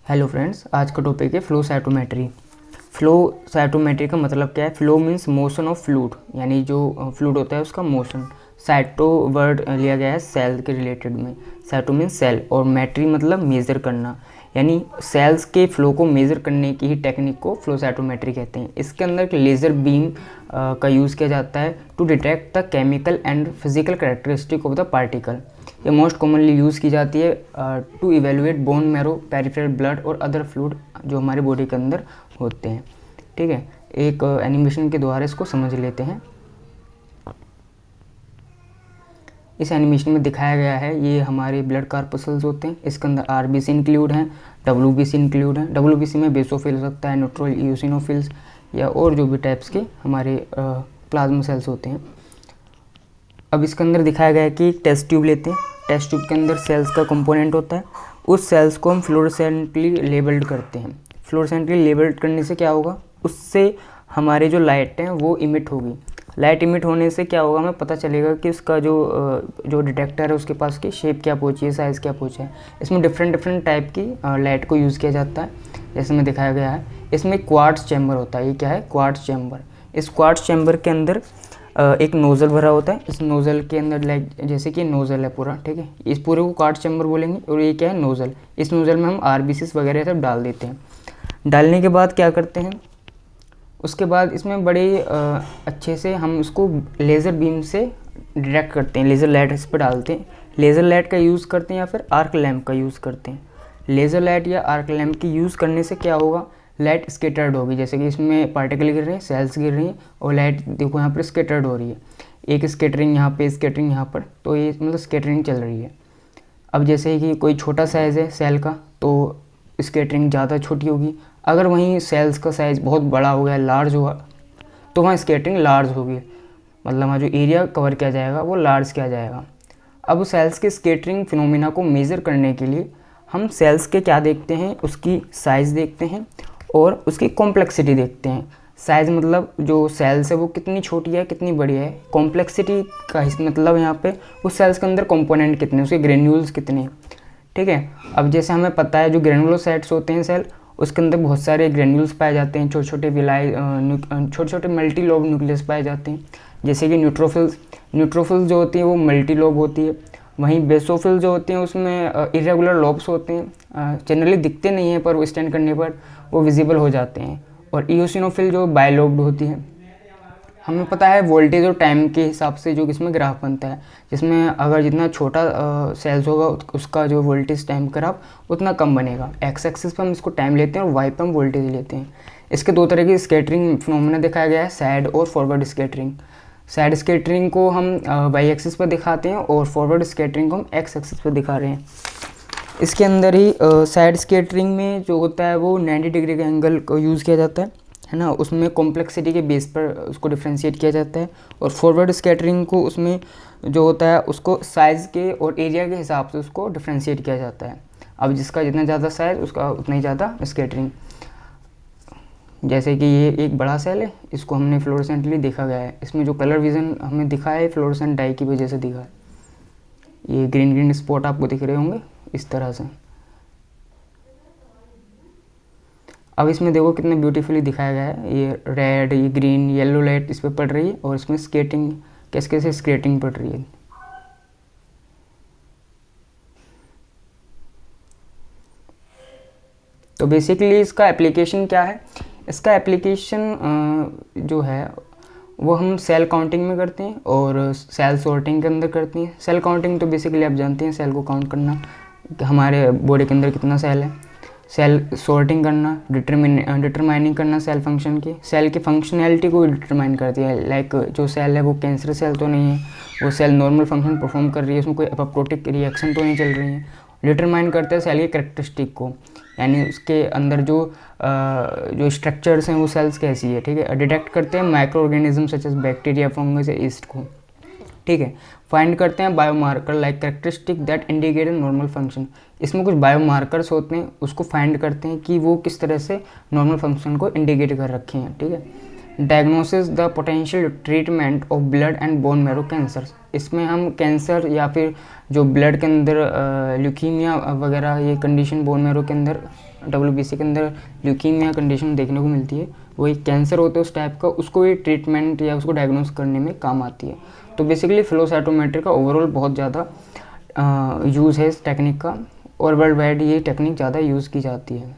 Hello friends, आज का topic है फ्लो साइटोमेट्री। फ्लो साइटोमेट्री का मतलब क्या है? Flow means motion of fluid, यानी जो फ्लूइड होता है उसका मोशन। साइटो वर्ड लिया गया है सेल के रिलेटेड में। साइटो मीन्स सेल और मेट्री मतलब मेज़र करना, यानी सेल्स के फ्लो को मेज़र करने की ही टेक्निक को फ्लो साइटोमेट्री कहते हैं। इसके अंदर एक लेज़र बीम का यूज़ किया जाता है to detect the chemical and physical characteristic of the particle. ये मोस्ट कॉमनली यूज़ की जाती है to evaluate bone marrow, peripheral blood और अदर फ्लूइड जो हमारे बॉडी के अंदर होते हैं। ठीक है, एक एनिमेशन के द्वारा इसको समझ लेते हैं। इस एनिमेशन में दिखाया गया है ये हमारे ब्लड कार्पसल्स होते हैं। इसके अंदर आरबीसी इंक्लूड हैं, डब्ल्यूबीसी इंक्लूड हैं। डब्ल्यूबीसी में बेसोफिल हो सकता है, न्यूट्रल ईओसिनोफिल्स या और जो भी टाइप्स के हमारे प्लाज्मा सेल्स होते हैं। अब इसके अंदर दिखाया गया है कि टेस्ट ट्यूब लेते हैं। टेस्ट ट्यूब के अंदर सेल्स का कंपोनेंट होता है। उस सेल्स को हम फ्लोरोसेंटली लेबल्ड करते हैं। फ्लोरोसेंटली लेबल्ड करने से क्या होगा? उससे हमारे जो लाइट हैं वो इमिट होगी। लाइट इमिट होने से क्या होगा? हमें पता चलेगा कि उसका जो डिटेक्टर है उसके पास की शेप क्या पहुँची है, साइज़ क्या पहुँचा है। इसमें डिफरेंट टाइप की लाइट को यूज़ किया जाता है, जैसे में दिखाया गया है। इसमें क्वार्ट्ज चैम्बर होता है। ये क्या है? Quartz chamber. इस क्वार्ट्ज चैम्बर के अंदर एक नोज़ल भरा होता है। इस नोज़ल के अंदर लाइक जैसे कि नोज़ल है पूरा, ठीक है, इस पूरे को क्वार्ट्ज चैम्बर बोलेंगे। और ये क्या है? नोज़ल। इस नोज़ल में हम आरबीसीज वगैरह सब डाल देते हैं। डालने के बाद क्या करते हैं? उसके बाद इसमें बड़े अच्छे से हम उसको लेज़र बीम से डिटेक्ट करते हैं। लेज़र लाइट इस पर डालते हैं। लेज़र लाइट का यूज़ करते हैं या फिर आर्क लैम्प का यूज़ करते हैं। लेज़र लाइट या आर्क लैम्प की यूज़ करने से क्या होगा? लाइट स्कैटर्ड होगी। जैसे कि इसमें पार्टिकल गिर रहे हैं, सेल्स गिर रही हैं और लाइट देखो यहाँ पर स्कैटर्ड हो रही है। एक स्कैटरिंग यहाँ पे, स्कैटरिंग यहाँ पर, तो ये मतलब स्कैटरिंग चल रही है। अब जैसे कि कोई छोटा साइज़ है सेल का तो स्कैटरिंग ज़्यादा छोटी होगी। अगर वहीं सेल्स का साइज़ बहुत बड़ा हो गया, लार्ज हुआ, तो वहाँ स्कैटरिंग लार्ज होगी। मतलब वहाँ जो एरिया कवर किया जाएगा वो लार्ज किया जाएगा। अब सेल्स के स्कैटरिंग फिनोमिना को मेज़र करने के लिए हम सेल्स के क्या देखते हैं? उसकी साइज़ देखते हैं और उसकी कॉम्प्लेक्सिटी देखते हैं। साइज़ मतलब जो सेल्स है वो कितनी छोटी है, कितनी बड़ी है। कॉम्प्लेक्सिटी का मतलब यहाँ पे उस सेल्स के अंदर कंपोनेंट कितने, उसके ग्रेन्यूल्स कितने। ठीक है, अब जैसे हमें पता है जो ग्रेनुलोसाइट्स होते हैं सेल, उसके अंदर बहुत सारे ग्रेन्यूल्स पाए जाते हैं। छोटे छोटे विलाई छोटे छोटे मल्टी लोब न्यूक्लियस पाए जाते हैं। जैसे कि न्यूट्रोफिल्स जो होती हैं वो मल्टी लोब होती है। वहीं बेसोफिल जो होते हैं उसमें इरेगुलर लोब्स होते हैं। जनरली दिखते नहीं हैं पर वो स्टैंड करने पर वो विजिबल हो जाते हैं। और इओसिनोफिल जो बायलोब्ड होती है। हमें पता है वोल्टेज और टाइम के हिसाब से जो इसमें ग्राफ बनता है, जिसमें अगर जितना छोटा सेल्स होगा उसका जो वोल्टेज टाइम ग्राफ उतना कम बनेगा। एक्स एक्सिस पर हम इसको टाइम लेते हैं और वाई पर हम वोल्टेज लेते हैं। इसके दो तरह की स्कैटरिंग फिनोमेना दिखाया गया है, सैड और फॉरवर्ड स्कैटरिंग। सैड स्कैटरिंग को हम वाई एक्सिस पर दिखाते हैं और फॉरवर्ड स्कैटरिंग को हम एक्स एक्सिस पर दिखा रहे हैं। इसके अंदर ही साइड स्कैटरिंग में जो होता है वो 90 डिग्री का एंगल को यूज़ किया जाता है ना। उसमें कॉम्प्लेक्सिटी के बेस पर उसको डिफ्रेंशिएट किया जाता है। और फॉरवर्ड स्कैटरिंग को उसमें जो होता है उसको साइज़ के और एरिया के हिसाब से उसको डिफ्रेंशिएट किया जाता है। अब जिसका जितना ज़्यादा साइज़ उसका उतना ही ज़्यादा स्कैटरिंग। जैसे कि ये एक बड़ा सेल है, इसको हमने फ्लोरोसेंटली देखा गया है। इसमें जो कलर विज़न हमें दिखा है फ्लोरोसेंट डाई की वजह से दिखा है। ये ग्रीन स्पॉट आपको दिख रहे होंगे इस तरह से। अब इसमें देखो कितने ब्यूटीफुली दिखाया गया है। ये रेड, ये ग्रीन, येलो लाइट इस पर पड़ रही है और इसमें स्केटिंग कैसे कैसे स्केटिंग पड़ रही है। तो बेसिकली इसका एप्लीकेशन क्या है? इसका एप्लीकेशन जो है वो हम सेल काउंटिंग में करते हैं और सेल सॉर्टिंग के अंदर करते हैं। सेल काउंटिंग तो बेसिकली आप जानते हैं, सेल को काउंट करना, हमारे बॉडी के अंदर कितना सेल है। सेल सॉर्टिंग करना, डिटरमाइनिंग करना सेल फंक्शन की, सेल की फंक्शनैलिटी को डिटरमाइन करती है। लाइक जो सेल है वो कैंसर सेल तो नहीं है, वो सेल नॉर्मल फंक्शन परफॉर्म कर रही है, उसमें कोई एपोप्टोटिक रिएक्शन तो नहीं चल रही है। डिटरमाइन करते हैं सेल की कैरेक्टरिस्टिक को, यानी उसके अंदर जो स्ट्रक्चर्स हैं वो सेल्स कैसी है। ठीक है, डिटेक्ट करते हैं microorganism such as bacteria, fungus या ईस्ट को। ठीक है, फाइंड करते हैं biomarker like characteristic that indicate normal function. इसमें कुछ बायोमार्कर्स होते हैं, उसको फाइंड करते हैं कि वो किस तरह से नॉर्मल फंक्शन को इंडिकेट कर रखे हैं। ठीक है, diagnosis the potential treatment of blood and bone marrow cancer. इसमें हम कैंसर या फिर जो ब्लड के अंदर ल्यूकीमिया वगैरह ये कंडीशन बोन मैरो के अंदर WBC के अंदर ल्यूकीमिया कंडीशन देखने को मिलती है, वो एक कैंसर होता है उस टाइप का, उसको ये ट्रीटमेंट या उसको डायग्नोस करने में काम आती है। तो बेसिकली फ्लो साइटोमेट्री का ओवरऑल बहुत ज़्यादा यूज़ है इस टेक्निक का, और वर्ल्ड वाइड ये टेक्निक ज़्यादा यूज़ की जाती है।